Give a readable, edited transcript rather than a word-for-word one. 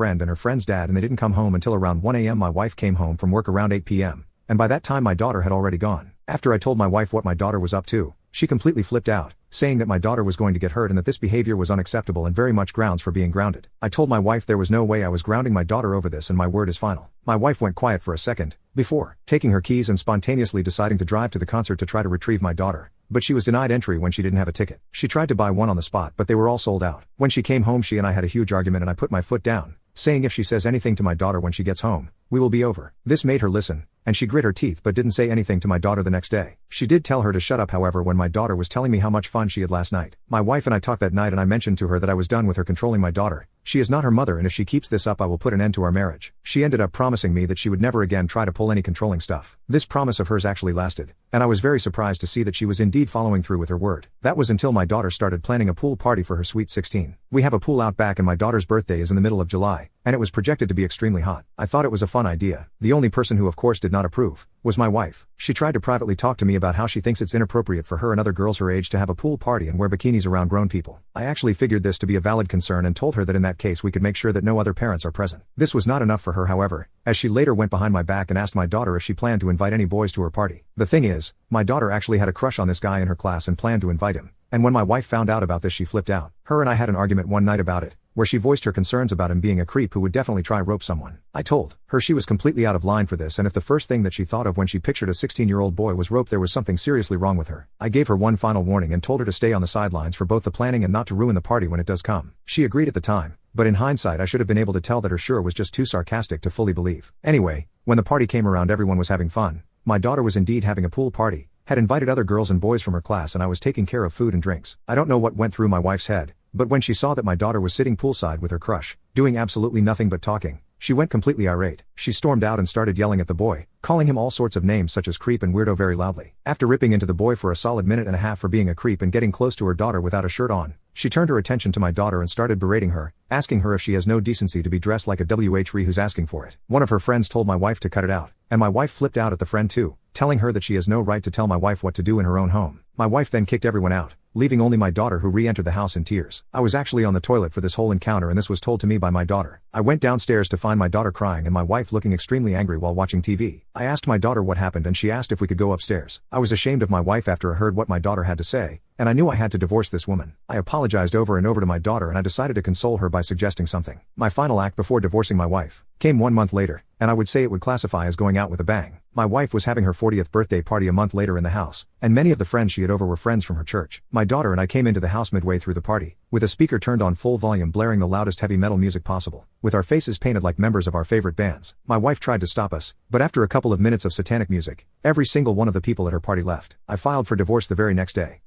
friend and her friend's dad, and they didn't come home until around 1 a.m. My wife came home from work around 8 p.m. and by that time my daughter had already gone. After I told my wife what my daughter was up to, she completely flipped out, saying that my daughter was going to get hurt and that this behavior was unacceptable and very much grounds for being grounded. I told my wife there was no way I was grounding my daughter over this, and my word is final. My wife went quiet for a second, before taking her keys and spontaneously deciding to drive to the concert to try to retrieve my daughter. But she was denied entry when she didn't have a ticket. She tried to buy one on the spot, but they were all sold out. When she came home, she and I had a huge argument, and I put my foot down, saying if she says anything to my daughter when she gets home, we will be over. This made her listen, and she grit her teeth but didn't say anything to my daughter the next day. She did tell her to shut up, however, when my daughter was telling me how much fun she had last night. My wife and I talked that night, and I mentioned to her that I was done with her controlling my daughter. She is not her mother, and if she keeps this up I will put an end to our marriage. She ended up promising me that she would never again try to pull any controlling stuff. This promise of hers actually lasted, and I was very surprised to see that she was indeed following through with her word. That was until my daughter started planning a pool party for her sweet 16. We have a pool out back, and my daughter's birthday is in the middle of July, and it was projected to be extremely hot. I thought it was a fun idea. The only person who of course did not approve was my wife. She tried to privately talk to me about how she thinks it's inappropriate for her and other girls her age to have a pool party and wear bikinis around grown people. I actually figured this to be a valid concern and told her that in that case we could make sure that no other parents are present. This was not enough for her, however, as she later went behind my back and asked my daughter if she planned to invite any boys to her party. The thing is, my daughter actually had a crush on this guy in her class and planned to invite him. And when my wife found out about this, she flipped out. Her and I had an argument one night about it, where she voiced her concerns about him being a creep who would definitely try rope someone. I told her she was completely out of line for this, and if the first thing that she thought of when she pictured a 16-year-old boy was rope, there was something seriously wrong with her. I gave her one final warning and told her to stay on the sidelines for both the planning and not to ruin the party when it does come. She agreed at the time, but in hindsight I should have been able to tell that her sure was just too sarcastic to fully believe. Anyway, when the party came around, everyone was having fun. My daughter was indeed having a pool party, had invited other girls and boys from her class, and I was taking care of food and drinks. I don't know what went through my wife's head, but when she saw that my daughter was sitting poolside with her crush, doing absolutely nothing but talking, she went completely irate. She stormed out and started yelling at the boy, calling him all sorts of names such as creep and weirdo very loudly. After ripping into the boy for a solid minute and a half for being a creep and getting close to her daughter without a shirt on, she turned her attention to my daughter and started berating her, asking her if she has no decency to be dressed like a WH who's asking for it. One of her friends told my wife to cut it out, and my wife flipped out at the friend too, telling her that she has no right to tell my wife what to do in her own home. My wife then kicked everyone out, leaving only my daughter, who re-entered the house in tears. I was actually on the toilet for this whole encounter, and this was told to me by my daughter. I went downstairs to find my daughter crying and my wife looking extremely angry while watching TV. I asked my daughter what happened, and she asked if we could go upstairs. I was ashamed of my wife after I heard what my daughter had to say, and I knew I had to divorce this woman. I apologized over and over to my daughter, and I decided to console her by suggesting something. My final act before divorcing my wife came 1 month later, and I would say it would classify as going out with a bang. My wife was having her 40th birthday party a month later in the house, and many of the friends she had over were friends from her church. My daughter and I came into the house midway through the party, with a speaker turned on full volume blaring the loudest heavy metal music possible, with our faces painted like members of our favorite bands. My wife tried to stop us, but after a couple of minutes of satanic music, every single one of the people at her party left. I filed for divorce the very next day.